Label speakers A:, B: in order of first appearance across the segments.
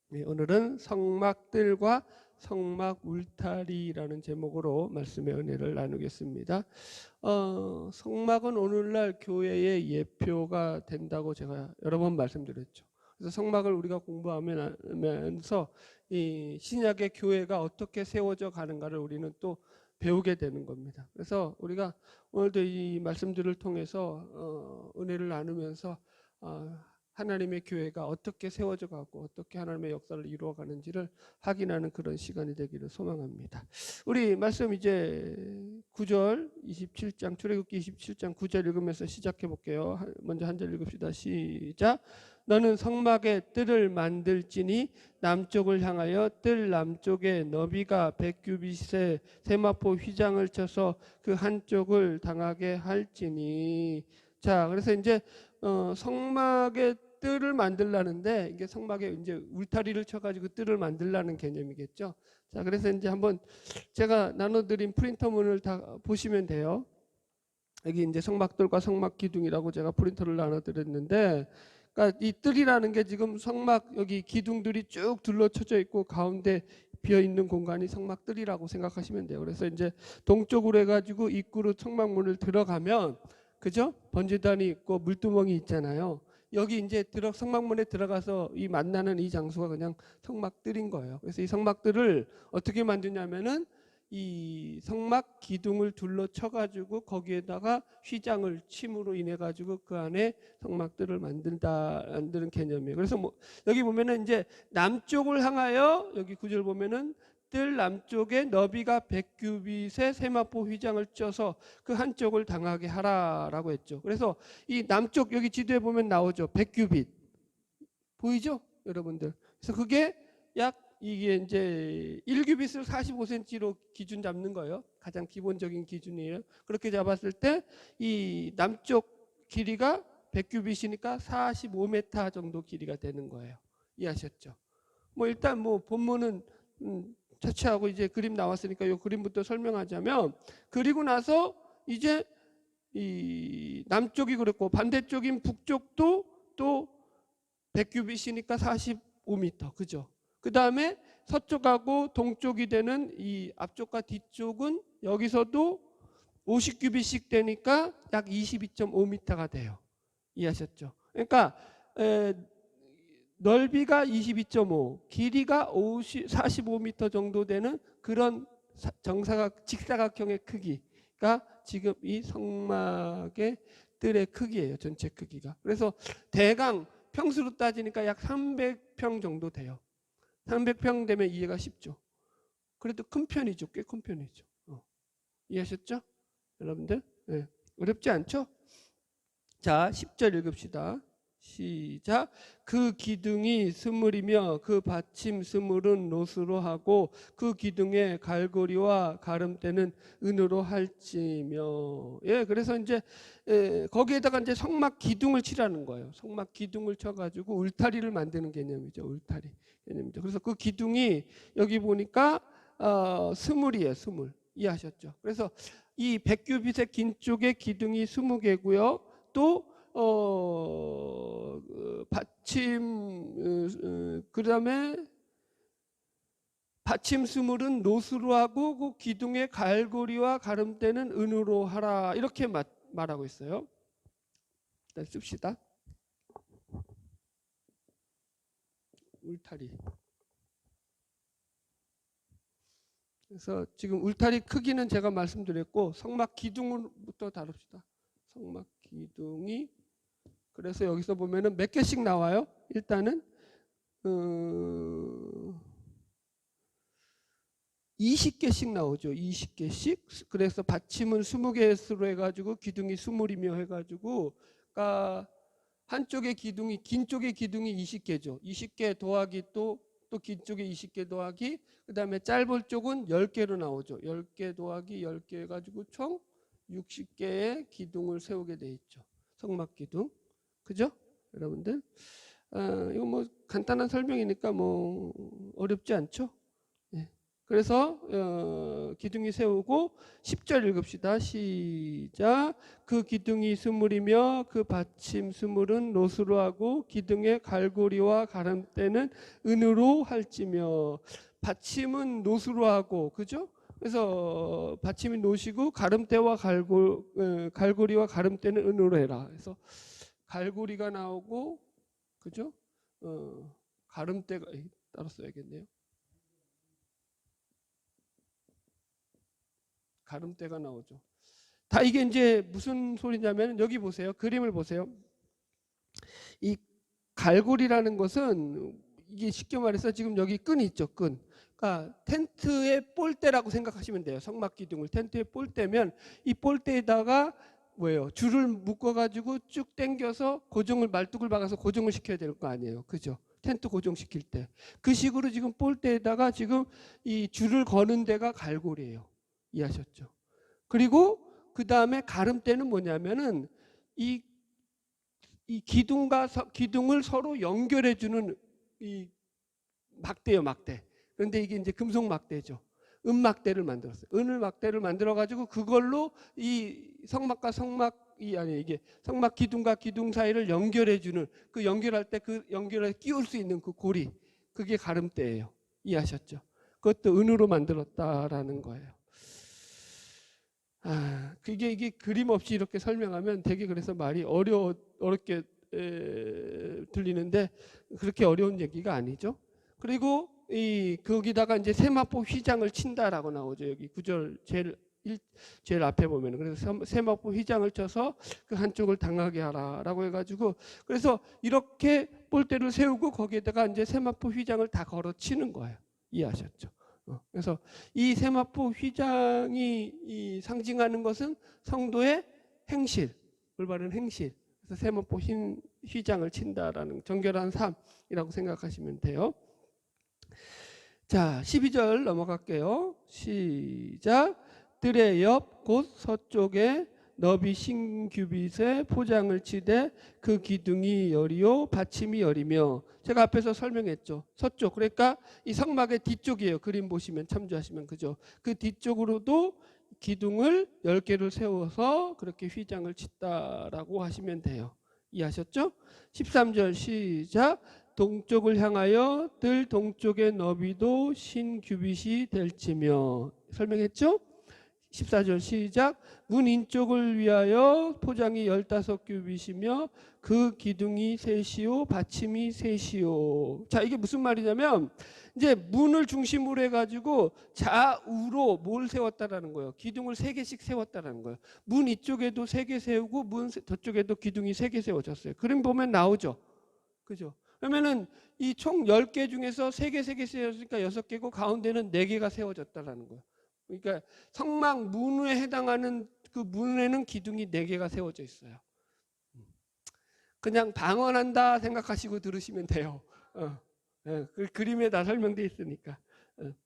A: 네, 오늘은 성막들과 성막 울타리라는 제목으로 말씀의 은혜를 나누겠습니다. 성막은 오늘날 교회의 예표가 된다고 제가 여러 번 말씀드렸죠. 그래서 성막을 우리가 공부하면서 이 신약의 교회가 어떻게 세워져 가는가를 우리는 또 배우게 되는 겁니다. 그래서 우리가 오늘도 이 말씀들을 통해서 은혜를 나누면서 하나님의 교회가 어떻게 세워져 가고 어떻게 하나님의 역사를 이루어 가는지를 확인하는 그런 시간이 되기를 소망합니다. 우리 말씀 이제 9절 27장 출애굽기 27장 9절 읽으면서 시작해 볼게요. 먼저 한 절 읽읍시다. 시작. 너는 성막에 뜰을 만들지니 남쪽을 향하여 뜰 남쪽에 너비가 100규빗의 세마포 휘장을 쳐서 그 한쪽을 당하게 할지니. 자, 그래서 이제 성막에 뜰을 만들라는데 이게 성막에 이제 울타리를 쳐가지고 뜰을 만들라는 개념이겠죠. 자, 그래서 이제 한번 제가 나눠드린 프린터문을 다 보시면 돼요. 여기 이제 성막돌과 성막 기둥이라고 제가 프린터를 나눠드렸는데, 그러니까 이 뜰이라는 게 지금 성막 여기 기둥들이 쭉 둘러쳐져 있고 가운데 비어 있는 공간이 성막 뜰이라고 생각하시면 돼요. 그래서 이제 동쪽으로 해가지고 입구로 성막문을 들어가면, 그죠? 번제단이 있고 물두멍이 있잖아요. 여기 이제 성막문에 들어가서 이 만나는 이 장소가 그냥 성막뜰인 거예요. 그래서 이 성막뜰을 어떻게 만드냐면은 이 성막 기둥을 둘러쳐 가지고 거기에다가 휘장을 침으로 인해 가지고 그 안에 성막들을 만드는 개념이에요. 그래서 뭐 여기 보면은 이제 남쪽을 향하여 여기 구절 보면은 뜰 남쪽에 너비가 100규빗의 세마포 휘장을 쪄서 그 한쪽을 당하게 하라라고 했죠. 그래서 이 남쪽 여기 지도에 보면 나오죠. 100규빗 보이죠, 여러분들? 그래서 그게 약 이게 이제 1규빗을 45cm로 기준 잡는 거예요. 가장 기본적인 기준이에요. 그렇게 잡았을 때 이 남쪽 길이가 100규빗이니까 45m 정도 길이가 되는 거예요. 이해하셨죠? 뭐 일단 뭐 본문은 차치하고 이제 그림 나왔으니까 이 그림부터 설명하자면, 그리고 나서 이제 이 남쪽이 그렇고 반대쪽인 북쪽도 또 100규빗이니까 45m, 그죠? 그 다음에 서쪽하고 동쪽이 되는 이 앞쪽과 뒤쪽은 여기서도 50규빗씩 되니까 약 22.5m가 돼요. 이해하셨죠? 그러니까 넓이가 22.5, 길이가 45m 정도 되는 그런 직사각형의 크기가 지금 이 성막의 뜰의 크기예요. 전체 크기가. 그래서 대강 평수로 따지니까 약 300평 정도 돼요. 300평 되면 이해가 쉽죠. 그래도 큰 편이죠. 꽤 큰 편이죠. 이해하셨죠? 여러분들? 네. 어렵지 않죠? 자, 10절 읽읍시다. 시작. 그 기둥이 스물이며 그 받침 스물은 노수로 하고 그 기둥의 갈고리와 가름대는 은으로 할지며. 예, 그래서 이제 거기에다가 이제 성막 기둥을 치라는 거예요. 성막 기둥을 쳐가지고 울타리를 만드는 개념이죠. 울타리 개념이죠. 그래서 그 기둥이 여기 보니까 스물이에요. 스물. 이해하셨죠? 그래서 이 100규빗의 긴 쪽에 기둥이 20개고요. 또 받침 그다음에 받침 스물은 노수로 하고 그 기둥의 갈고리와 가름대는 은으로 하라, 이렇게 말하고 있어요. 일단 씁시다. 울타리. 그래서 지금 울타리 크기는 제가 말씀드렸고 성막 기둥부터 다룹시다. 성막 기둥이, 그래서 여기서 보면은 몇 개씩 나와요? 일단은 20개씩 나오죠. 20개씩. 그래서 받침은 20개수로 해가지고 기둥이 20이며 해가지고, 그러니까 한쪽의 기둥이, 긴 쪽의 기둥이 20개죠. 20개 더하기 또 긴 쪽에 20개 더하기, 그 다음에 짧은 쪽은 10개로 나오죠. 10개 더하기 10개 해가지고 총 60개의 기둥을 세우게 돼 있죠. 성막 기둥. 그죠? 여러분들? 이거 뭐 간단한 설명이니까 뭐 어렵지 않죠? 네. 그래서 기둥이 세우고 10절 읽읍시다. 시작. 그 기둥이 스물이며 그 받침 스물은 노수로 하고 기둥의 갈고리와 가름대는 은으로 할지며. 받침은 노수로 하고, 그죠? 그래서 받침이 노시고 가름대와 갈고리와 가름대는 은으로 해라. 그래서 갈고리가 나오고, 그죠? 가름대가 따로 써야겠네요. 가름대가 나오죠. 다 이게 이제 무슨 소리냐면 여기 보세요. 그림을 보세요. 이 갈고리라는 것은 이게 쉽게 말해서 지금 여기 끈이 있죠. 끈. 그러니까 텐트의 볼대라고 생각하시면 돼요. 성막 기둥을 텐트의 볼대면 이 볼대에다가 뭐예요? 줄을 묶어가지고 쭉 당겨서 고정을 말뚝을 박아서 고정을 시켜야 될 거 아니에요. 그죠? 텐트 고정시킬 때. 그 식으로 지금 볼대에다가 지금 이 줄을 거는 데가 갈고리예요. 이해하셨죠? 그리고 그 다음에 가름대는 뭐냐면은 이 기둥과 기둥을 서로 연결해주는 이 막대예요, 막대. 그런데 이게 이제 금속 막대죠. 은막대를 만들었어요. 은을 막대를 만들어 가지고 그걸로 이 성막과 성막이 아니 이게 성막 기둥과 기둥 사이를 연결해주는 그 연결할 때 그 연결에 끼울 수 있는 그 고리, 그게 가름대예요. 이해하셨죠? 그것도 은으로 만들었다라는 거예요. 그게 이게 그림 없이 이렇게 설명하면 되게 그래서 말이 어렵게 들리는데 그렇게 어려운 얘기가 아니죠. 그리고 거기다가 이제 세마포 휘장을 친다라고 나오죠. 여기 구절 제일 앞에 보면은. 그래서 세마포 휘장을 쳐서 그 한쪽을 당하게 하라라고 해가지고 그래서 이렇게 볼대를 세우고 거기에다가 이제 세마포 휘장을 다 걸어 치는 거예요. 이해하셨죠? 그래서 이 세마포 휘장이 상징하는 것은 성도의 행실, 올바른 행실. 그래서 세마포 휘장을 친다라는 정결한 삶이라고 생각하시면 돼요. 자, 12절 넘어갈게요. 시작. 뜰의 옆 곧 서쪽에 너비 10규빗의 포장을 치되 그 기둥이 열이요 받침이 열이며. 제가 앞에서 설명했죠. 서쪽, 그러니까 이 성막의 뒤쪽이에요. 그림 보시면 참조하시면, 그죠? 그 뒤쪽으로도 기둥을 10개를 세워서 그렇게 휘장을 쳤다라고 하시면 돼요. 이해하셨죠? 13절 시작. 동쪽을 향하여 뜰 동쪽의 너비도 10규빗이 될지며. 설명했죠? 14절 시작. 문 인쪽을 위하여 포장이 15규빗이며 그 기둥이 셋이요 받침이 셋이요. 자, 이게 무슨 말이냐면 이제 문을 중심으로 해가지고 좌우로 뭘 세웠다라는 거예요. 기둥을 3개씩 세웠다라는 거예요. 문 이쪽에도 3개 세우고 문 저쪽에도 기둥이 3개 세워졌어요. 그림 보면 나오죠. 그죠? 그러면은 이 총 10개 중에서 3개 세워졌으니까 6개고 가운데는 4개가 세워졌다라는 거예요. 그러니까 성막 문에 해당하는 그 문에는 기둥이 4개가 세워져 있어요. 그냥 방언한다 생각하시고 들으시면 돼요. 그 그림에 다 설명되어 있으니까.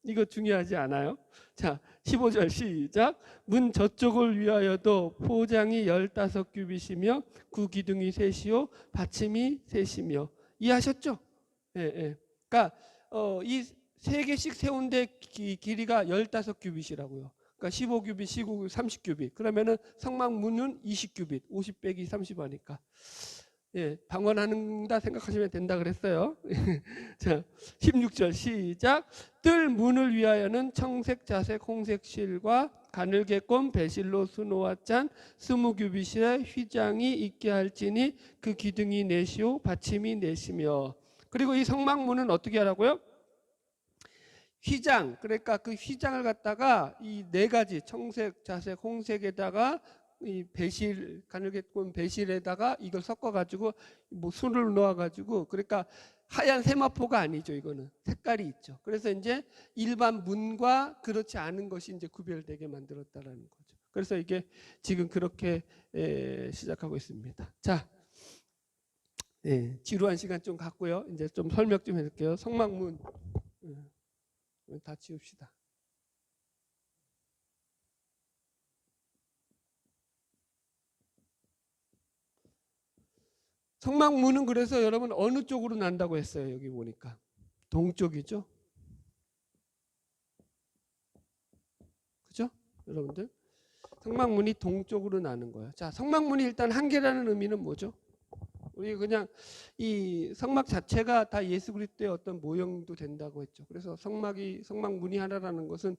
A: 이거 중요하지 않아요? 자, 15절 시작. 문 저쪽을 위하여도 포장이 15규빗이며 그 기둥이 셋이요 받침이 셋이며. 이해하셨죠? 예. 그러니까 이 3개씩 세운 데 길이가 15규빗이라고요. 그러니까 15규빗, 19규빗, 30규빗. 그러면은 성막 문은 20규빗, 50 빼기 30 하니까. 예, 방언한다 생각하시면 된다 그랬어요. 자, 16절 시작. 뜰 문을 위하여는 청색, 자색, 홍색 실과 가늘게 꼰 배실로 수놓아 짠 20규빗의 휘장이 있게 할지니 그 기둥이 넷이요 받침이 넷이며. 그리고 이 성막문은 어떻게 하라고요? 휘장, 그러니까 그 휘장을 갖다가 이 4가지 청색, 자색, 홍색에다가 이 배실, 가늘게 꼰 배실에다가 이걸 섞어가지고 뭐 순을 넣어가지고, 그러니까 하얀 세마포가 아니죠. 이거는 색깔이 있죠. 그래서 이제 일반 문과 그렇지 않은 것이 이제 구별되게 만들었다라는 거죠. 그래서 이게 지금 그렇게 시작하고 있습니다. 자, 지루한 시간 좀 갖고요. 이제 좀 설명 좀 해줄게요. 성막문 다 지웁시다. 성막문은 그래서 여러분 어느 쪽으로 난다고 했어요? 여기 보니까 동쪽이죠. 여러분들? 성막문이 동쪽으로 나는 거예요. 자, 성막문이 일단 한 개라는 의미는 뭐죠? 우리 그냥 이 성막 자체가 다 예수 그리스도의 어떤 모형도 된다고 했죠. 그래서 성막문이 하나라는 것은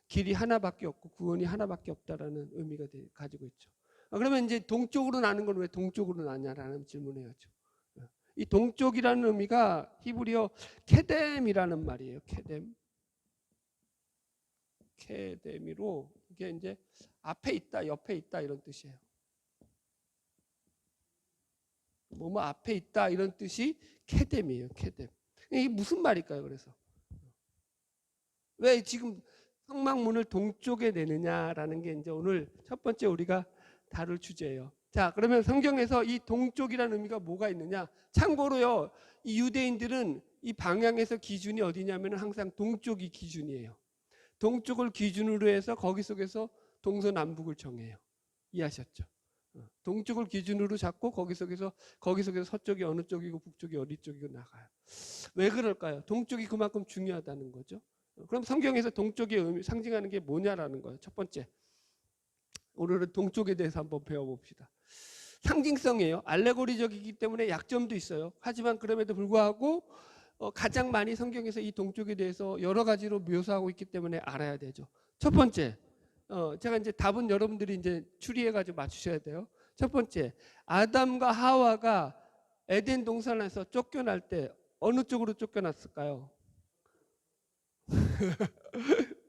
A: 길이 하나밖에 없고 구원이 하나밖에 없다라는 의미가 가지고 있죠. 그러면 이제 동쪽으로 나는 건 왜 동쪽으로 나냐라는 질문해야죠. 이 동쪽이라는 의미가 히브리어 케뎀이라는 말이에요. 케뎀이로 이게 이제 앞에 있다, 옆에 있다 이런 뜻이에요. 뭐뭐 앞에 있다 이런 뜻이 케뎀이에요. 케뎀. 이게 무슨 말일까요? 그래서 왜 지금 성막문을 동쪽에 내느냐라는 게 이제 오늘 첫 번째 우리가 다룰 주제예요. 자, 그러면 성경에서 이 동쪽이라는 의미가 뭐가 있느냐? 참고로요, 이 유대인들은 이 방향에서 기준이 어디냐면 항상 동쪽이 기준이에요. 동쪽을 기준으로 해서 거기 속에서 동서남북을 정해요. 이해하셨죠? 동쪽을 기준으로 잡고 거기 속에서 서쪽이 어느 쪽이고 북쪽이 어디 쪽이고 나가요. 왜 그럴까요? 동쪽이 그만큼 중요하다는 거죠. 그럼 성경에서 동쪽의 의미 상징하는 게 뭐냐라는 거예요. 첫 번째, 오늘은 동쪽에 대해서 한번 배워봅시다. 상징성이에요. 알레고리적이기 때문에 약점도 있어요. 하지만 그럼에도 불구하고 가장 많이 성경에서 이 동쪽에 대해서 여러 가지로 묘사하고 있기 때문에 알아야 되죠. 첫 번째, 제가 이제 답은 여러분들이 이제 추리해가지고 맞추셔야 돼요. 첫 번째, 아담과 하와가 에덴 동산에서 쫓겨날 때 어느 쪽으로 쫓겨났을까요?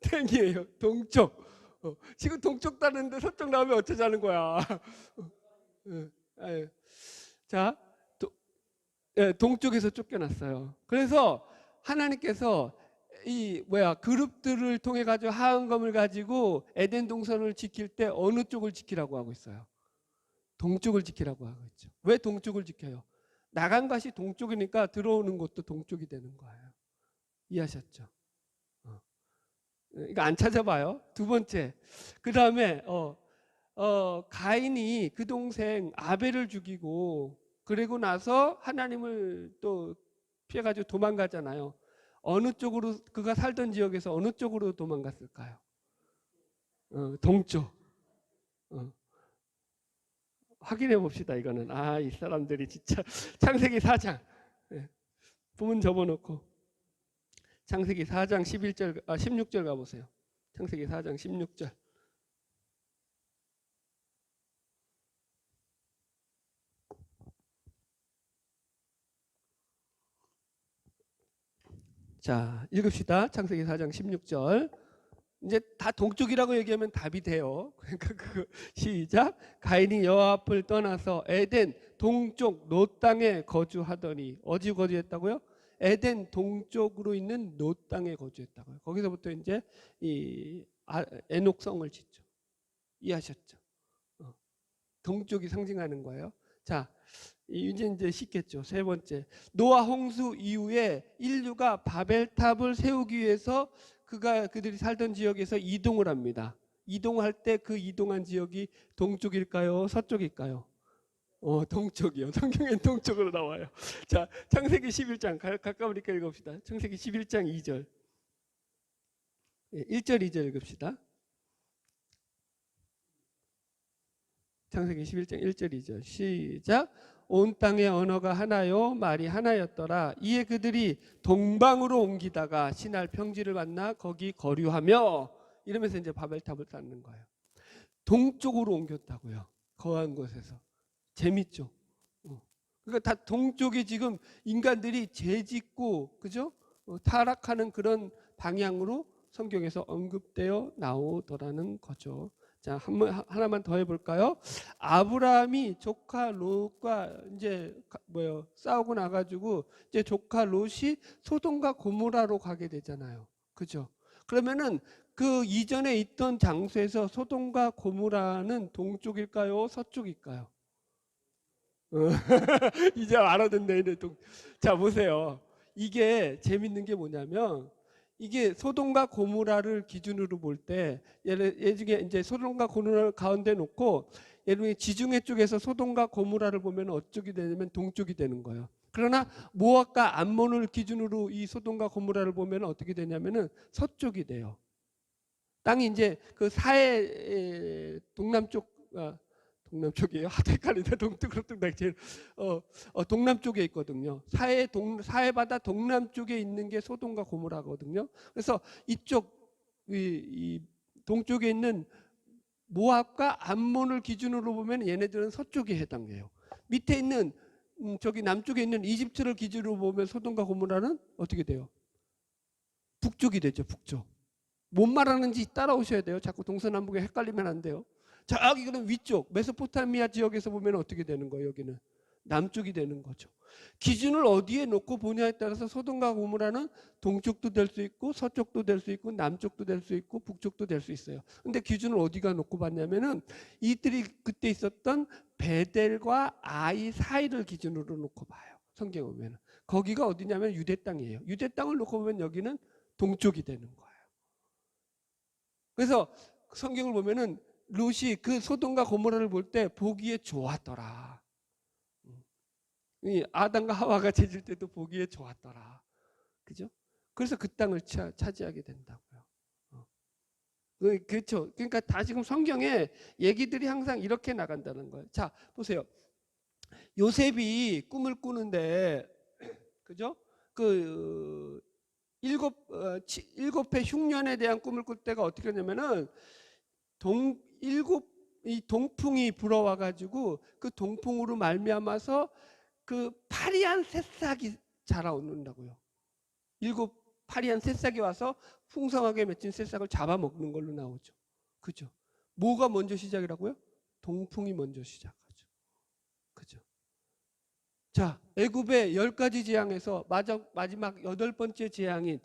A: 땡이에요. 동쪽. 지금 동쪽 따는데 서쪽 나오면 어쩌자는 거야. 자, 동쪽에서 쫓겨났어요. 그래서 하나님께서 이 그룹들을 통해 가지고 하은검을 가지고 에덴 동산을 지킬 때 어느 쪽을 지키라고 하고 있어요? 동쪽을 지키라고 하고 있죠. 왜 동쪽을 지켜요? 나간 것이 동쪽이니까 들어오는 것도 동쪽이 되는 거예요. 이해하셨죠? 이거 안 찾아봐요. 두 번째, 그 다음에 가인이 그 동생 아벨을 죽이고 그리고 나서 하나님을 또 피해가지고 도망가잖아요. 어느 쪽으로 그가 살던 지역에서 어느 쪽으로 도망갔을까요? 동쪽. 확인해 봅시다. 이거는 이 사람들이 진짜 창세기 4장 부문 접어놓고 창세기 4장 11절 16절 가보세요. 창세기 4장 16절. 자, 읽읍시다. 창세기 4장 16절. 이제 다 동쪽이라고 얘기하면 답이 돼요. 그러니까 시작. 가인이 여호와 앞을 떠나서 에덴 동쪽 롯 땅에 거주하더니 어디 거주했다고요? 에덴 동쪽으로 있는 롯 땅에 거주했다고요. 거기서부터 이제 이 에녹성을 짓죠. 이해하셨죠? 동쪽이 상징하는 거예요. 자, 이제 쉽겠죠. 세 번째, 노아 홍수 이후에 인류가 바벨탑을 세우기 위해서 그들이 살던 지역에서 이동을 합니다. 이동할 때 그 이동한 지역이 동쪽일까요? 서쪽일까요? 동쪽이요. 성경엔 동쪽으로 나와요. 자, 창세기 11장 가까우니까 읽읍시다. 창세기 11장 2절. 1절 2절 읽읍시다. 창세기 11장 1절 2절 시작. 온 땅의 언어가 하나요 말이 하나였더라. 이에 그들이 동방으로 옮기다가 신할 평지를 만나 거기 거류하며 이러면서 이제 바벨탑을 쌓는 거예요. 동쪽으로 옮겼다고요. 거한 곳에서. 재밌죠? 그러니까 다 동쪽에 지금 인간들이 죄짓고 그죠? 타락하는 그런 방향으로 성경에서 언급되어 나오더라는 거죠. 자, 하나만 더 해볼까요? 아브라함이 조카 롯과 이제 싸우고 나가지고 이제 조카 롯이 소돔과 고모라로 가게 되잖아요. 그죠? 그러면은 그 이전에 있던 장소에서 소돔과 고모라는 동쪽일까요? 서쪽일까요? 이제 알아듣네. 자, 보세요. 이게 재밌는 게 뭐냐면 이게 소돔과 고모라를 기준으로 볼 때 얘 중에 이제 소돔과 고모라를 가운데 놓고 예를 들면 지중해 쪽에서 소돔과 고모라를 보면 어쪽이 되냐면 동쪽이 되는 거예요. 그러나 모압과 암몬을 기준으로 이 소돔과 고모라를 보면 어떻게 되냐면은 서쪽이 돼요. 땅이 이제 그 사해 동남쪽, 동남쪽이에요. 하도 헷갈리네. 동쪽으로 제일 동남쪽에 있거든요. 사해 바다 동남쪽에 있는 게 소돔과 고모라거든요. 그래서 이쪽 이 동쪽에 있는 모압과 암몬을 기준으로 보면 얘네들은 서쪽에 해당해요. 밑에 있는 저기 남쪽에 있는 이집트를 기준으로 보면 소돔과 고모라는 어떻게 돼요? 북쪽이 되죠. 북쪽. 뭔 말하는지 따라오셔야 돼요. 자꾸 동서남북에 헷갈리면 안 돼요. 저기 그럼 위쪽 메소포타미아 지역에서 보면 어떻게 되는 거예요? 여기는 남쪽이 되는 거죠. 기준을 어디에 놓고 보냐에 따라서 소돔과 고모라는 동쪽도 될 수 있고 서쪽도 될 수 있고 남쪽도 될 수 있고 북쪽도 될 수 있어요. 근데 기준을 어디가 놓고 봤냐면은 이들이 그때 있었던 베델과 아이 사이를 기준으로 놓고 봐요. 성경에 보면 거기가 어디냐면 유대 땅이에요. 유대 땅을 놓고 보면 여기는 동쪽이 되는 거예요. 그래서 성경을 보면은 롯이 그 소돔과 고모라를 볼 때 보기에 좋았더라. 이 아담과 하와가 죄질 때도 보기에 좋았더라. 그죠? 그래서 그 땅을 차지하게 된다고요. 그렇죠. 그러니까 다 지금 성경에 얘기들이 항상 이렇게 나간다는 거예요. 자, 보세요. 요셉이 꿈을 꾸는데, 그죠? 그 일곱 해 흉년에 대한 꿈을 꿀 때가 어떻게 하냐면은 이 동풍이 불어와 가지고 그 동풍으로 말미암아서 그 파리한 새싹이 자라온다고요. 파리한 새싹이 와서 풍성하게 맺힌 새싹을 잡아먹는 걸로 나오죠. 그죠? 뭐가 먼저 시작이라고요? 동풍이 먼저 시작하죠. 그죠? 자, 애굽의 10가지 재앙에서 마지막 8번째 재앙인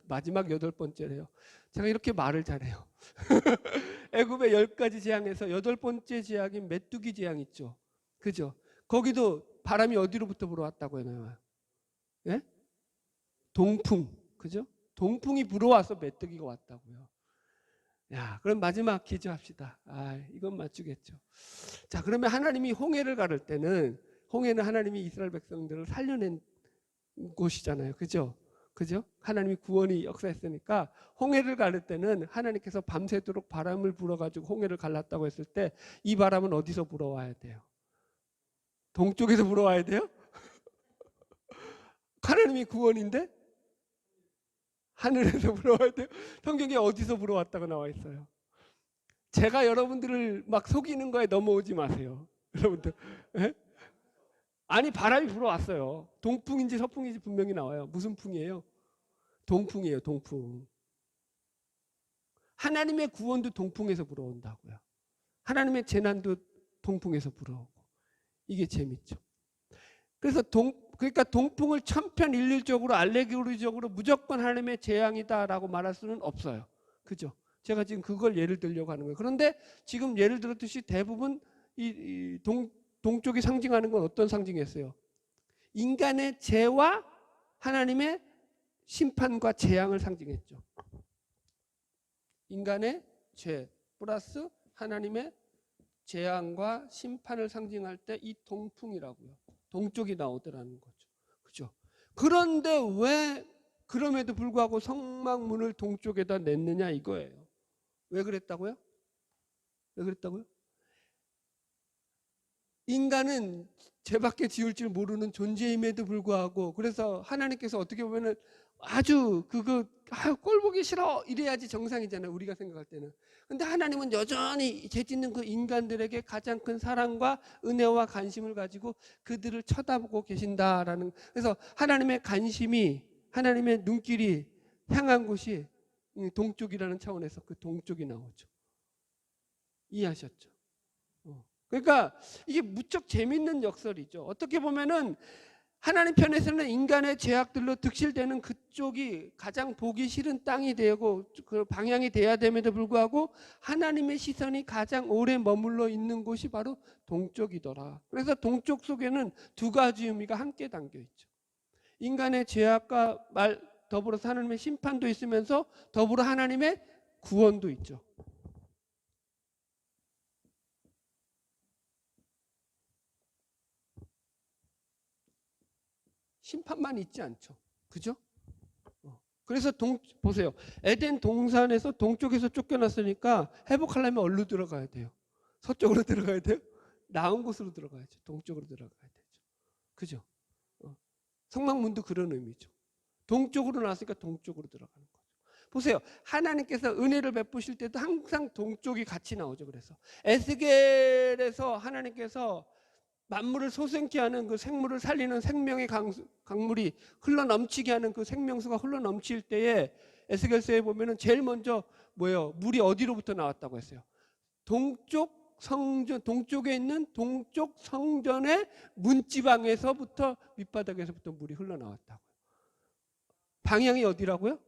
A: 마지막 8번째래요. 제가 이렇게 말을 잘해요. 애굽의 10가지 재앙에서 8번째 재앙인 메뚜기 재앙 있죠. 그죠? 거기도 바람이 어디로부터 불어왔다고 해요? 예? 동풍. 그죠? 동풍이 불어와서 메뚜기가 왔다고요. 야, 그럼 마지막 기저합시다. 이건 맞추겠죠. 자, 그러면 하나님이 홍해를 가를 때는 홍해는 하나님이 이스라엘 백성들을 살려낸 곳이잖아요. 그죠? 그죠? 하나님이 구원이 역사했으니까 홍해를 가를 때는 하나님께서 밤새도록 바람을 불어가지고 홍해를 갈랐다고 했을 때 이 바람은 어디서 불어와야 돼요? 동쪽에서 불어와야 돼요? 하나님이 구원인데 하늘에서 불어와야 돼요? 성경에 어디서 불어왔다고 나와 있어요? 제가 여러분들을 막 속이는 거에 넘어오지 마세요. 여러분들. 예? 아니 바람이 불어왔어요. 동풍인지 서풍인지 분명히 나와요. 무슨 풍이에요? 동풍이에요. 동풍. 하나님의 구원도 동풍에서 불어온다고요. 하나님의 재난도 동풍에서 불어오고. 이게 재밌죠. 그래서 그러니까 동풍을 천편일률적으로 알레고리적으로 무조건 하나님의 재앙이다라고 말할 수는 없어요. 그죠? 제가 지금 그걸 예를 들려고 하는 거예요. 그런데 지금 예를 들었듯이 대부분 동쪽이 상징하는 건 어떤 상징이었어요? 인간의 죄와 하나님의 심판과 재앙을 상징했죠. 인간의 죄 플러스 하나님의 재앙과 심판을 상징할 때 이 동풍이라고요. 동쪽이 나오더라는 거죠. 그죠? 그런데 왜 그럼에도 불구하고 성막문을 동쪽에다 냈느냐 이거예요. 왜 그랬다고요? 왜 그랬다고요? 인간은 죄밖에 지을 줄 모르는 존재임에도 불구하고 그래서 하나님께서 어떻게 보면은 아주 꼴 보기 싫어 이래야지 정상이잖아요. 우리가 생각할 때는. 근데 하나님은 여전히 죄 짓는 그 인간들에게 가장 큰 사랑과 은혜와 관심을 가지고 그들을 쳐다보고 계신다라는. 그래서 하나님의 관심이 하나님의 눈길이 향한 곳이 동쪽이라는 차원에서 그 동쪽이 나오죠. 이해하셨죠? 그러니까 이게 무척 재밌는 역설이죠. 어떻게 보면은 하나님 편에서는 인간의 죄악들로 득실되는 그쪽이 가장 보기 싫은 땅이 되고 그 방향이 돼야 됨에도 불구하고 하나님의 시선이 가장 오래 머물러 있는 곳이 바로 동쪽이더라. 그래서 동쪽 속에는 두 가지 의미가 함께 담겨 있죠. 인간의 죄악과 더불어서 하나님의 심판도 있으면서 더불어 하나님의 구원도 있죠. 심판만 있지 않죠. 그죠? 그래서 보세요. 에덴 동산에서 동쪽에서 쫓겨났으니까 회복하려면 어디로 들어가야 돼요? 서쪽으로 들어가야 돼요? 나은 곳으로 들어가야죠. 동쪽으로 들어가야 되죠. 그죠? 성막문도 그런 의미죠. 동쪽으로 나왔으니까 동쪽으로 들어가는 거죠. 보세요. 하나님께서 은혜를 베푸실 때도 항상 동쪽이 같이 나오죠. 그래서 에스겔에서 하나님께서 만물을 소생케 하는 그 생물을 살리는 생명의 강물이 흘러넘치게 하는 그 생명수가 흘러넘칠 때에 에스겔서에 보면은 제일 먼저 뭐예요? 물이 어디로부터 나왔다고 했어요? 동쪽 성전, 동쪽에 있는 동쪽 성전의 문지방에서부터 밑바닥에서부터 물이 흘러나왔다고요. 방향이 어디라고요?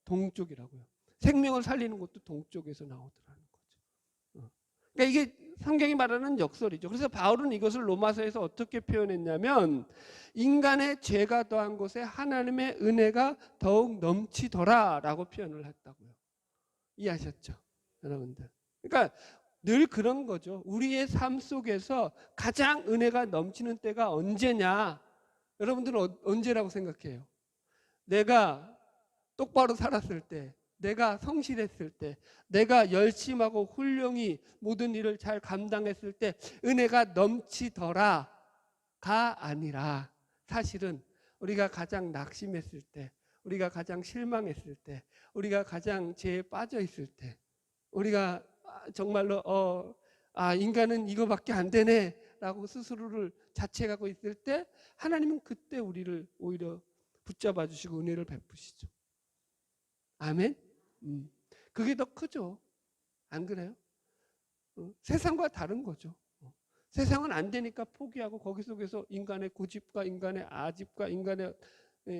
A: 동쪽이라고요. 생명을 살리는 것도 동쪽에서 나오더라는 거죠. 그러니까 이게 성경이 말하는 역설이죠. 그래서 바울은 이것을 로마서에서 어떻게 표현했냐면 인간의 죄가 더한 곳에 하나님의 은혜가 더욱 넘치더라라고 표현을 했다고요. 이해하셨죠? 여러분들. 그러니까 늘 그런 거죠. 우리의 삶 속에서 가장 은혜가 넘치는 때가 언제냐? 여러분들은 언제라고 생각해요? 내가 똑바로 살았을 때, 내가 성실했을 때, 내가 열심하고 훌륭히 모든 일을 잘 감당했을 때 은혜가 넘치더라가 아니라 사실은 우리가 가장 낙심했을 때, 우리가 가장 실망했을 때, 우리가 가장 죄에 빠져 있을 때, 우리가 정말로 인간은 이거밖에 안 되네 라고 스스로를 자책하고 있을 때 하나님은 그때 우리를 오히려 붙잡아 주시고 은혜를 베푸시죠. 아멘. 그게 더 크죠. 안 그래요? 세상과 다른 거죠. 세상은 안 되니까 포기하고 거기 속에서 인간의 고집과 인간의 아집과 인간의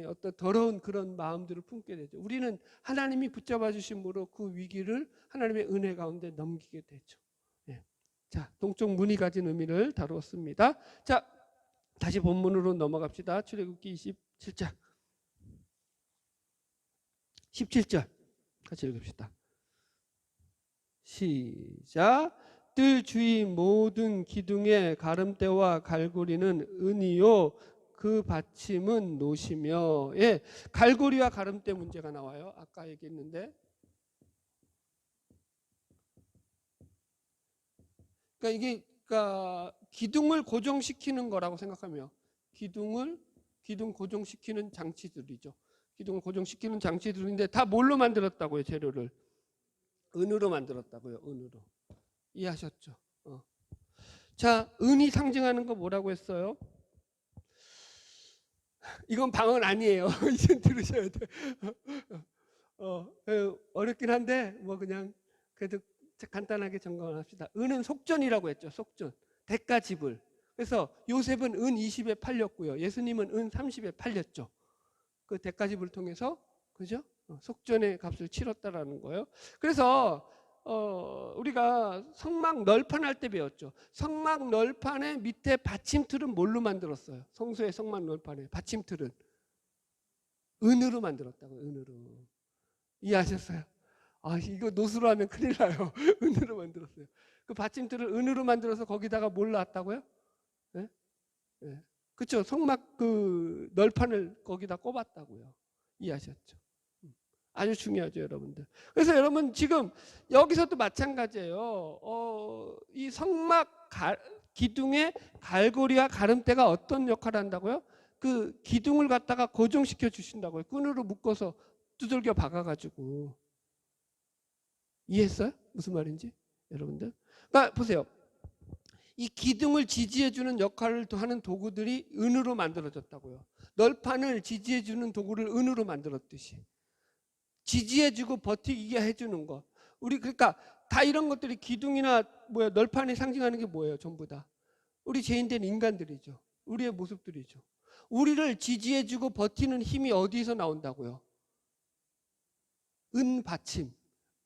A: 어떤 더러운 그런 마음들을 품게 되죠. 우리는 하나님이 붙잡아 주심으로 그 위기를 하나님의 은혜 가운데 넘기게 되죠. 예. 자, 동쪽 문이 가진 의미를 다루었습니다. 자, 다시 본문으로 넘어갑시다. 출애굽기 27장 17절 같이 읽읍시다. 시작. 뜰 주위 모든 기둥의 가름대와 갈고리는 은이요 그 받침은 노시며. 예, 갈고리와 가름대 문제가 나와요. 아까 얘기했는데. 그러니까 기둥을 고정시키는 거라고 생각하며 기둥 고정시키는 장치들이죠. 기둥을 고정시키는 장치들인데 다 뭘로 만들었다고요? 재료를 은으로 만들었다고요. 은으로. 이해하셨죠? 자, 은이 상징하는 거 뭐라고 했어요? 이건 방언 아니에요. 이제 들으셔야 돼. 어렵긴 한데 뭐 그냥 그래도 간단하게 점검합시다. 은은 속전이라고 했죠. 속전. 대가지불. 그래서 요셉은 은 20에 팔렸고요. 예수님은 은 30에 팔렸죠. 그 대가지불을 통해서 그죠? 속전의 값을 치렀다라는 거예요. 그래서 우리가 성막 널판 할 때 배웠죠. 성막 널판의 밑에 받침틀은 뭘로 만들었어요? 성소의 성막 널판의 받침틀은 은으로 만들었다고요. 은으로. 이해하셨어요? 이거 노수로 하면 큰일 나요. 은으로 만들었어요. 그 받침틀을 은으로 만들어서 거기다가 뭘 놨다고요? 네? 네. 그렇죠. 성막 그 널판을 거기다 꼽았다고요. 이해하셨죠? 아주 중요하죠, 여러분들. 그래서 여러분 지금 여기서도 마찬가지예요. 이 성막 기둥의 갈고리와 가름대가 어떤 역할을 한다고요? 그 기둥을 갖다가 고정시켜 주신다고요. 끈으로 묶어서 두들겨 박아가지고. 이해했어요? 무슨 말인지? 여러분들? 그러니까 보세요. 이 기둥을 지지해주는 역할을 하는 도구들이 은으로 만들어졌다고요. 널판을 지지해주는 도구를 은으로 만들었듯이. 지지해주고 버티게 해주는 것. 우리 그러니까 다 이런 것들이 기둥이나 널판이 상징하는 게 뭐예요? 전부 다. 우리 죄인된 인간들이죠. 우리의 모습들이죠. 우리를 지지해주고 버티는 힘이 어디서 나온다고요? 은 받침,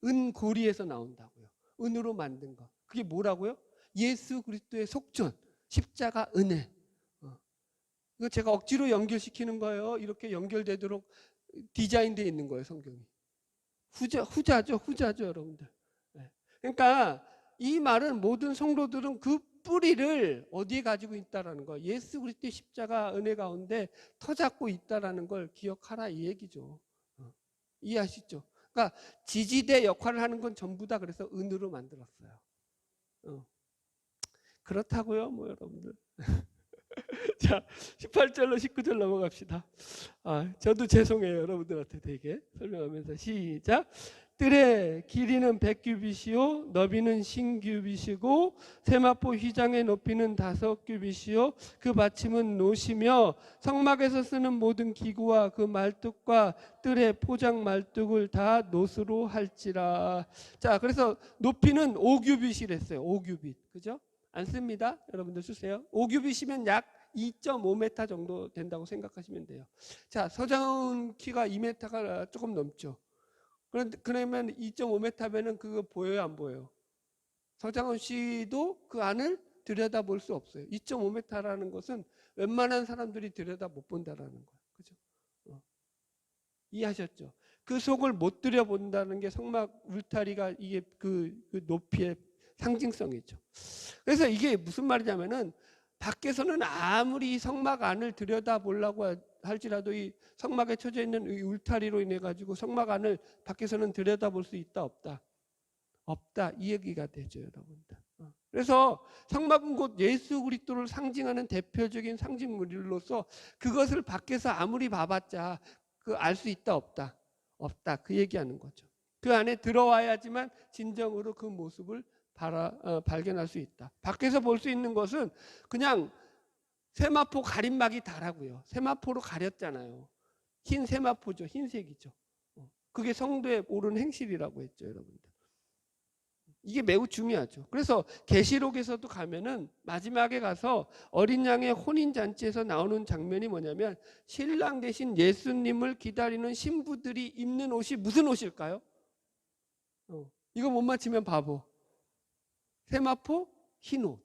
A: 은 고리에서 나온다고요. 은으로 만든 것. 그게 뭐라고요? 예수 그리스도의 속전, 십자가 은혜. 이거 제가 억지로 연결시키는 거예요. 이렇게 연결되도록 디자인되어 있는 거예요, 성경이. 후자죠, 여러분들. 그러니까 이 말은 모든 성도들은 그 뿌리를 어디에 가지고 있다라는 거, 예수 그리스도의 십자가 은혜 가운데 터잡고 있다라는 걸 기억하라 이 얘기죠. 이해하시죠? 그러니까 지지대 역할을 하는 건 전부 다 그래서 은으로 만들었어요. 그렇다고요, 뭐 여러분들. 자, 18절로 19절 넘어갑시다. 저도 죄송해요, 여러분들한테 되게 설명하면서. 시작. 뜰의 길이는 100규빗이요 너비는 10규빗이고 세마포 휘장의 높이는 5규빗이요 그 받침은 노시며 성막에서 쓰는 모든 기구와 그 말뚝과 뜰의 포장 말뚝을 다 노스로 할지라. 자, 그래서 높이는 5규빗이랬어요. 5규빗. 그죠? 안 씁니다. 여러분들 쓰세요. 5규빗이면 약 2.5m 정도 된다고 생각하시면 돼요. 자, 서장훈 키가 2m가 조금 넘죠. 그러면 2.5m면은 그거 보여요, 안 보여요? 서장훈 씨도 그 안을 들여다볼 수 없어요. 2.5m라는 것은 웬만한 사람들이 들여다 못 본다라는 거예요. 그죠? 이해하셨죠? 그 속을 못 들여본다는 게 성막 울타리가 이게 그 높이의 상징성이죠. 그래서 이게 무슨 말이냐면은 밖에서는 아무리 성막 안을 들여다보려고 할지라도 이 성막에 쳐져 있는 이 울타리로 인해 가지고 성막 안을 밖에서는 들여다볼 수 있다 없다? 없다, 이 얘기가 되죠, 여러분들. 그래서 성막은 곧 예수 그리스도를 상징하는 대표적인 상징물로서 그것을 밖에서 아무리 봐봤자 그 알 수 있다 없다? 없다, 그 얘기하는 거죠. 그 안에 들어와야지만 진정으로 그 모습을 발견할 수 있다. 밖에서 볼 수 있는 것은 그냥 세마포 가림막이 다라고요. 세마포로 가렸잖아요. 흰 세마포죠. 흰색이죠. 그게 성도의 옳은 행실이라고 했죠, 여러분들. 이게 매우 중요하죠. 그래서 계시록에서도 가면은 마지막에 가서 어린 양의 혼인 잔치에서 나오는 장면이 뭐냐면 신랑 대신 예수님을 기다리는 신부들이 입는 옷이 무슨 옷일까요? 이거 못 맞히면 바보. 세마포 흰 옷.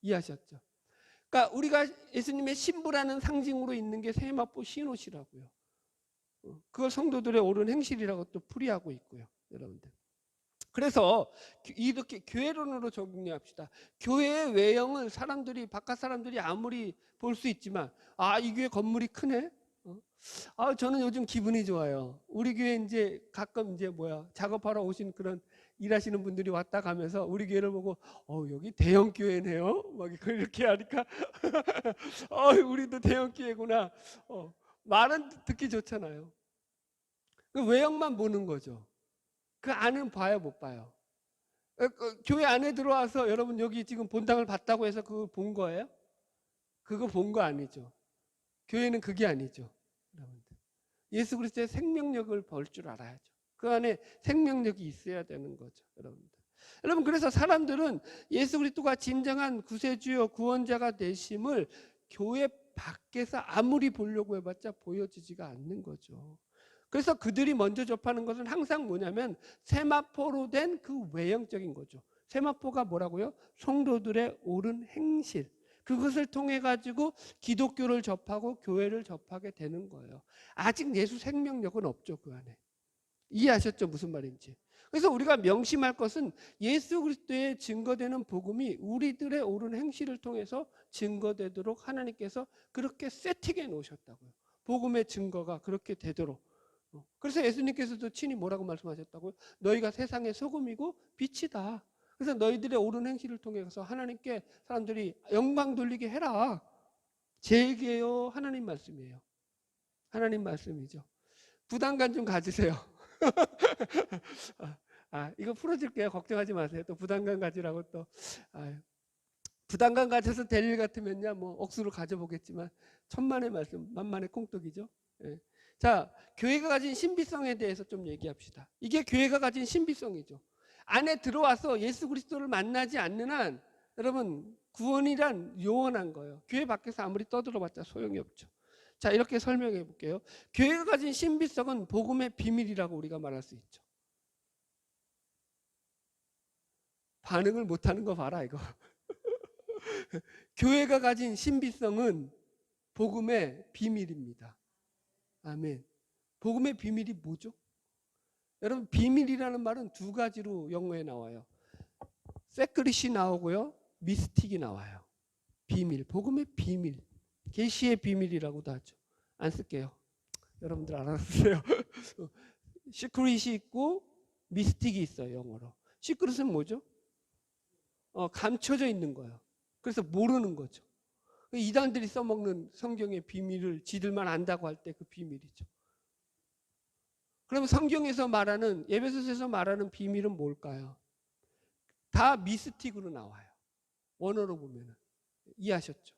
A: 이해하셨죠? 그러니까 우리가 예수님의 신부라는 상징으로 있는 게 세마포 흰 옷이라고요. 그걸 성도들의 옳은 행실이라고 또 풀이하고 있고요, 여러분들. 그래서 이렇게 교회론으로 정리합시다. 교회의 외형을 사람들이 바깥 사람들이 아무리 볼 수 있지만 이 교회 건물이 크네. 저는 요즘 기분이 좋아요. 우리 교회 이제 가끔 이제 작업하러 오신 그런 일하시는 분들이 왔다 가면서 우리 교회를 보고 여기 대형 교회네요. 막 이렇게 하니까 우리도 대형 교회구나. 말은 듣기 좋잖아요. 그 외형만 보는 거죠. 그 안은 봐요, 못 봐요? 교회 안에 들어와서 여러분 여기 지금 본당을 봤다고 해서 그거 본 거예요? 그거 본 거 아니죠. 교회는 그게 아니죠. 여러분들. 예수 그리스도의 생명력을 볼 줄 알아야죠. 그 안에 생명력이 있어야 되는 거죠, 여러분들. 여러분, 그래서 사람들은 예수 그리스도가 진정한 구세주요 구원자가 되심을 교회 밖에서 아무리 보려고 해봤자 보여지지가 않는 거죠. 그래서 그들이 먼저 접하는 것은 항상 뭐냐면 세마포로 된 그 외형적인 거죠. 세마포가 뭐라고요? 성도들의 옳은 행실. 그것을 통해 가지고 기독교를 접하고 교회를 접하게 되는 거예요. 아직 예수 생명력은 없죠, 그 안에. 이해하셨죠? 무슨 말인지. 그래서 우리가 명심할 것은 예수 그리스도의 증거되는 복음이 우리들의 옳은 행실을 통해서 증거되도록 하나님께서 그렇게 세팅해 놓으셨다고요. 복음의 증거가 그렇게 되도록. 그래서 예수님께서도 친히 뭐라고 말씀하셨다고요? 너희가 세상의 소금이고 빛이다. 그래서 너희들의 옳은 행실을 통해서 하나님께 사람들이 영광 돌리게 해라. 제 얘기예요? 하나님 말씀이에요? 하나님 말씀이죠. 부담감 좀 가지세요. 이거 풀어줄게요. 걱정하지 마세요. 또 부담감 가지라고 또. 부담감 가져서 될 일 같으면요, 억수로 가져보겠지만 천만의 말씀, 만만의 콩떡이죠. 예. 자, 교회가 가진 신비성에 대해서 좀 얘기합시다. 이게 교회가 가진 신비성이죠. 안에 들어와서 예수 그리스도를 만나지 않는 한 여러분 구원이란 요원한 거예요. 교회 밖에서 아무리 떠들어봤자 소용이 없죠. 자, 이렇게 설명해 볼게요. 교회가 가진 신비성은 복음의 비밀이라고 우리가 말할 수 있죠. 반응을 못하는 거 봐라 이거. 교회가 가진 신비성은 복음의 비밀입니다. 아멘. 복음의 비밀이 뭐죠? 여러분, 비밀이라는 말은 두 가지로 영어에 나와요. 세크릿이 나오고요, 미스틱이 나와요. 비밀, 복음의 비밀, 계시의 비밀이라고도 하죠. 안 쓸게요. 여러분들 알아보세요. 시크릿이 있고 미스틱이 있어요. 영어로. 시크릿은 뭐죠? 감춰져 있는 거예요. 그래서 모르는 거죠. 이단들이 써먹는 성경의 비밀을 지들만 안다고 할 때 그 비밀이죠. 그러면 성경에서 말하는, 에베소서에서 말하는 비밀은 뭘까요? 다 미스틱으로 나와요. 원어로 보면은. 이해하셨죠?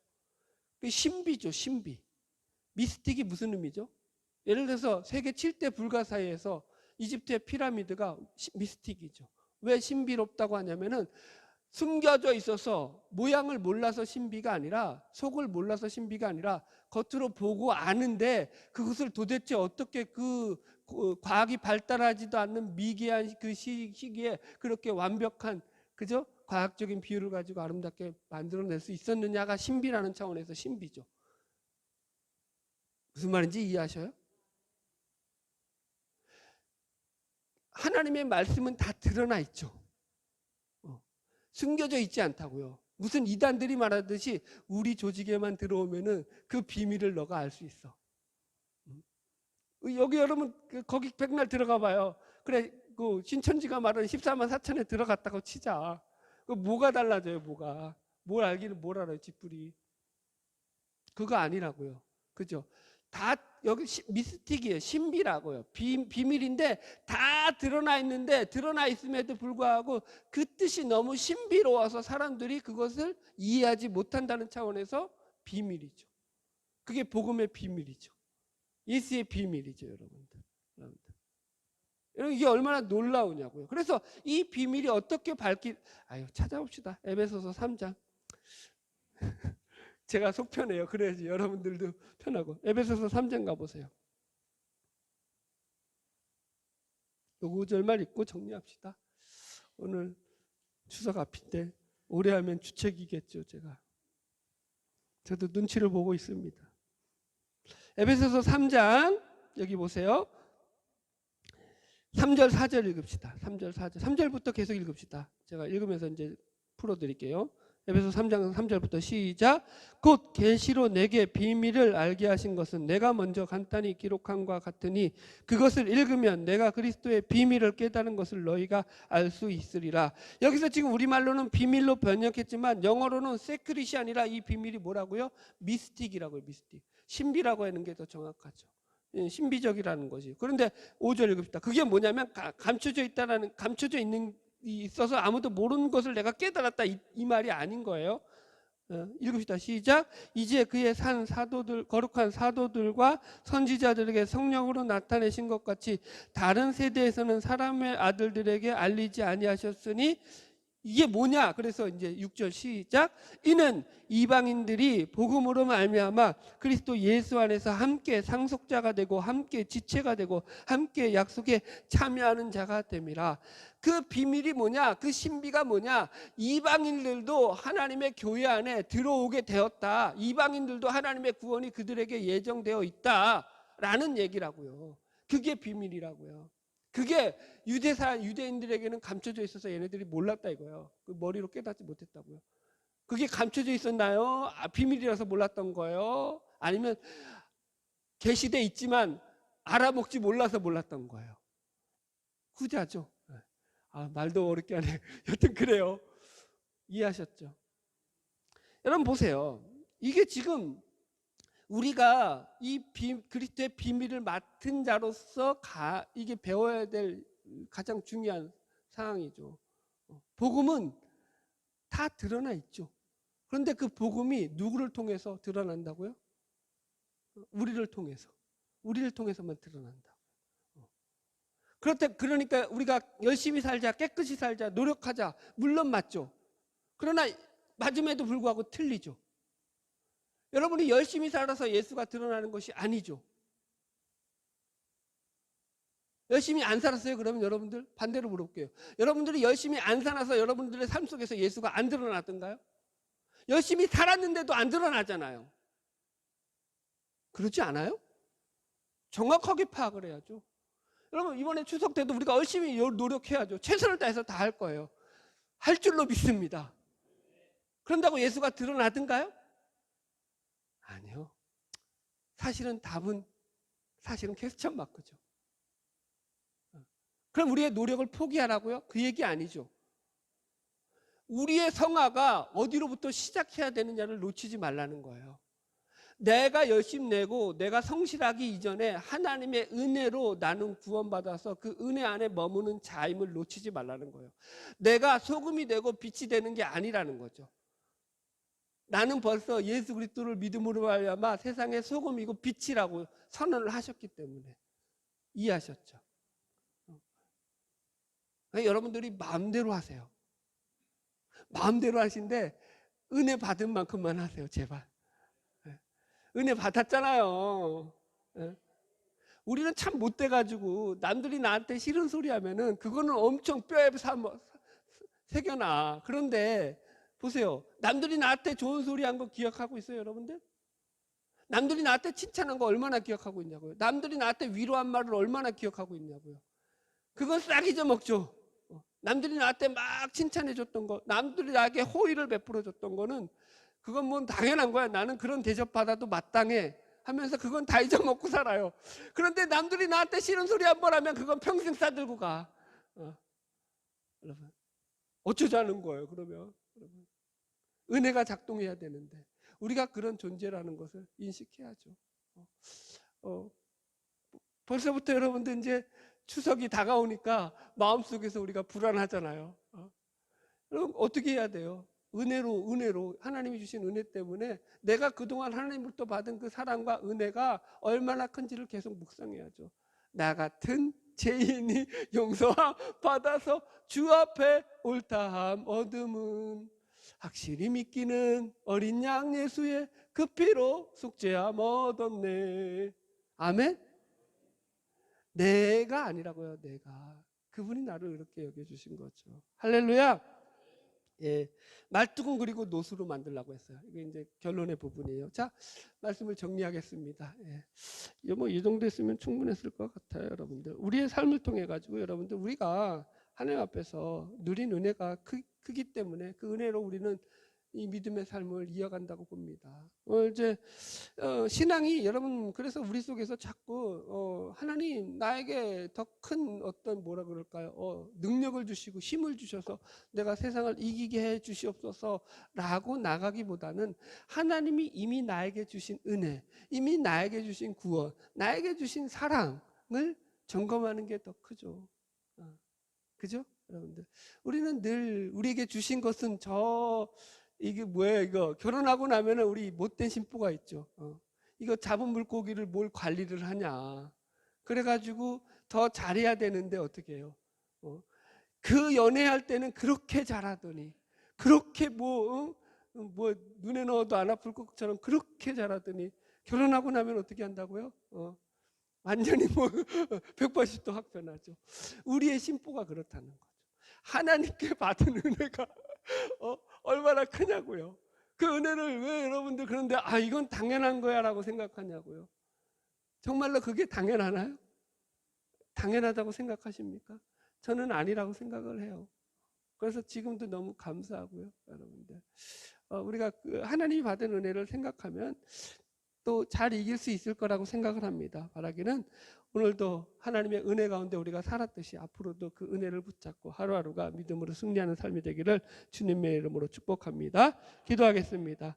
A: 신비죠, 신비. 미스틱이 무슨 의미죠? 예를 들어서 세계 7대 불가사의에서 이집트의 피라미드가 미스틱이죠. 왜 신비롭다고 하냐면은 숨겨져 있어서 모양을 몰라서 신비가 아니라, 속을 몰라서 신비가 아니라 겉으로 보고 아는데 그것을 도대체 어떻게 그 과학이 발달하지도 않는 미개한 그 시기에 그렇게 완벽한, 그죠? 과학적인 비율을 가지고 아름답게 만들어낼 수 있었느냐가 신비라는 차원에서 신비죠. 무슨 말인지 이해하셔요? 하나님의 말씀은 다 드러나 있죠. 숨겨져 있지 않다고요. 무슨 이단들이 말하듯이 우리 조직에만 들어오면은 그 비밀을 너가 알 수 있어. 여기 여러분 거기 백날 들어가 봐요. 그래, 그 신천지가 말하는 14만 4천에 들어갔다고 치자. 그 뭐가 달라져요, 뭐가? 뭘 알기는 뭘 알아요, 쥐뿔이. 그거 아니라고요. 그죠? 다 여기 미스틱이에요. 신비라고요. 비밀인데 다 드러나 있는데, 드러나 있음에도 불구하고 그 뜻이 너무 신비로워서 사람들이 그것을 이해하지 못한다는 차원에서 비밀이죠. 그게 복음의 비밀이죠. 예수의 비밀이죠, 여러분들. 여러분, 이게 얼마나 놀라우냐고요. 그래서 이 비밀이 어떻게 찾아봅시다. 에베소서 3장. 제가 속 편해요. 그래야지 여러분들도 편하고. 에베소서 3장 가보세요. 요 5절만 읽고 정리합시다. 오늘 추석 앞인데 오래 하면 주책이겠죠. 저도 눈치를 보고 있습니다. 에베소서 3장 여기 보세요. 3절 4절 읽읍시다. 3절 4절. 3절부터 계속 읽읍시다. 제가 읽으면서 이제 풀어드릴게요. 에베소 3장 3절부터 시작. 곧 계시로 내게 비밀을 알게 하신 것은 내가 먼저 간단히 기록한과 같으니 그것을 읽으면 내가 그리스도의 비밀을 깨달은 것을 너희가 알 수 있으리라. 여기서 지금 우리말로는 비밀로 번역했지만 영어로는 세크릿이 아니라 이 비밀이 뭐라고요? 미스틱이라고요. 미스틱. 신비라고 하는 게 더 정확하죠. 신비적이라는 것이. 그런데 5절 읽읍시다. 그게 뭐냐면 감춰져 있는 있어서 아무도 모르는 것을 내가 깨달았다, 이 말이 아닌 거예요. 읽읍시다. 시작. 이제 그의 산 사도들, 거룩한 사도들과 선지자들에게 성령으로 나타내신 것 같이 다른 세대에서는 사람의 아들들에게 알리지 아니하셨으니, 이게 뭐냐? 그래서 이제 6절 시작. 이는 이방인들이 복음으로 말미암아 그리스도 예수 안에서 함께 상속자가 되고 함께 지체가 되고 함께 약속에 참여하는 자가 됨이라. 그 비밀이 뭐냐? 그 신비가 뭐냐? 이방인들도 하나님의 교회 안에 들어오게 되었다. 이방인들도 하나님의 구원이 그들에게 예정되어 있다라는 얘기라고요. 그게 비밀이라고요. 그게 유대인들에게는 감춰져 있어서 얘네들이 몰랐다 이거예요. 그 머리로 깨닫지 못했다고요. 그게 감춰져 있었나요? 비밀이라서 몰랐던 거예요? 아니면 계시돼 있지만 알아먹지 몰라서 몰랐던 거예요? 후자죠. 말도 어렵게 하네. 여튼 그래요. 이해하셨죠? 여러분 보세요. 이게 지금 우리가 이 그리스도의 비밀을 맡은 자로서 이게 배워야 될 가장 중요한 사항이죠. 복음은 다 드러나 있죠. 그런데 그 복음이 누구를 통해서 드러난다고요? 우리를 통해서만 드러난다. 그러니까 우리가 열심히 살자, 깨끗이 살자, 노력하자, 물론 맞죠. 그러나 맞음에도 불구하고 틀리죠. 여러분이 열심히 살아서 예수가 드러나는 것이 아니죠. 열심히 안 살았어요? 그러면 여러분들 반대로 물어볼게요. 여러분들이 열심히 안 살아서 여러분들의 삶 속에서 예수가 안 드러났던가요? 열심히 살았는데도 안 드러나잖아요. 그렇지 않아요? 정확하게 파악을 해야죠. 여러분 이번에 추석 때도 우리가 열심히 노력해야죠. 최선을 다해서 다 할 거예요. 할 줄로 믿습니다. 그런다고 예수가 드러나던가요? 아니요. 사실은 답은 사실은 퀘스천 마크죠. 그럼 우리의 노력을 포기하라고요? 그 얘기 아니죠. 우리의 성화가 어디로부터 시작해야 되느냐를 놓치지 말라는 거예요. 내가 열심 내고 내가 성실하기 이전에 하나님의 은혜로 나는 구원받아서 그 은혜 안에 머무는 자임을 놓치지 말라는 거예요. 내가 소금이 되고 빛이 되는 게 아니라는 거죠. 나는 벌써 예수 그리스도를 믿음으로 말미암아 세상의 소금이고 빛이라고 선언을 하셨기 때문에. 이해하셨죠? 여러분들이 마음대로 하세요. 마음대로 하신데 은혜 받은 만큼만 하세요. 제발. 은혜 받았잖아요. 우리는 참 못돼가지고 남들이 나한테 싫은 소리 하면은 그거는 엄청 뼈에 새겨놔. 그런데 보세요. 남들이 나한테 좋은 소리 한 거 기억하고 있어요, 여러분들? 남들이 나한테 칭찬한 거 얼마나 기억하고 있냐고요. 남들이 나한테 위로한 말을 얼마나 기억하고 있냐고요. 그건 싹 잊어먹죠. 남들이 나한테 막 칭찬해줬던 거, 남들이 나에게 호의를 베풀어줬던 거는 그건 뭐 당연한 거야. 나는 그런 대접받아도 마땅해 하면서 그건 다 잊어먹고 살아요. 그런데 남들이 나한테 싫은 소리 한 번 하면 그건 평생 싸들고 가. 여러분, 어쩌자는 거예요. 그러면 여러분, 은혜가 작동해야 되는데 우리가 그런 존재라는 것을 인식해야죠. 벌써부터 여러분들 이제 추석이 다가오니까 마음속에서 우리가 불안하잖아요. 그럼 어떻게 해야 돼요? 은혜로 하나님이 주신 은혜 때문에 내가 그동안 하나님으로부터 받은 그 사랑과 은혜가 얼마나 큰지를 계속 묵상해야죠. 나 같은 죄인이 용서함 받아서 주 앞에 옳다함 얻음은 확실히 믿기는 어린 양 예수의 그 피로 속죄함 얻었네. 아멘. 내가 아니라고요. 내가. 그분이 나를 이렇게 여겨주신 거죠. 할렐루야. 예, 말뚝은 그리고 노수로 만들라고 했어요. 이게 이제 결론의 부분이에요. 자, 말씀을 정리하겠습니다. 예, 뭐이 정도 했으면 충분했을 것 같아요, 여러분들. 우리의 삶을 통해 가지고 여러분들 우리가 하나님 앞에서 누린 은혜가 크기 때문에 그 은혜로 우리는 이 믿음의 삶을 이어간다고 봅니다. 이제 신앙이 여러분 그래서 우리 속에서 자꾸 하나님 나에게 더 큰 어떤 뭐라 그럴까요? 능력을 주시고 힘을 주셔서 내가 세상을 이기게 해 주시옵소서라고 나가기보다는 하나님이 이미 나에게 주신 은혜, 이미 나에게 주신 구원, 나에게 주신 사랑을 점검하는 게 더 크죠. 그죠? 여러분들 우리는 늘 우리에게 주신 것은 이게 뭐예요? 이거 결혼하고 나면은 우리 못된 심보가 있죠. 이거 잡은 물고기를 뭘 관리를 하냐. 그래가지고 더 잘해야 되는데 어떻게 해요? 그 연애할 때는 그렇게 잘하더니 그렇게 뭐 눈에 넣어도 안 아플 것처럼 그렇게 잘하더니 결혼하고 나면 어떻게 한다고요? 완전히 뭐 180도 확 변하죠. 우리의 심보가 그렇다는 거죠. 하나님께 받은 은혜가 얼마나 크냐고요. 그 은혜를 왜 여러분들 그런데 이건 당연한 거야 라고 생각하냐고요. 정말로 그게 당연하나요? 당연하다고 생각하십니까? 저는 아니라고 생각을 해요. 그래서 지금도 너무 감사하고요, 여러분들. 우리가 하나님이 받은 은혜를 생각하면 또 잘 이길 수 있을 거라고 생각을 합니다. 바라기는 오늘도 하나님의 은혜 가운데 우리가 살았듯이 앞으로도 그 은혜를 붙잡고 하루하루가 믿음으로 승리하는 삶이 되기를 주님의 이름으로 축복합니다. 기도하겠습니다.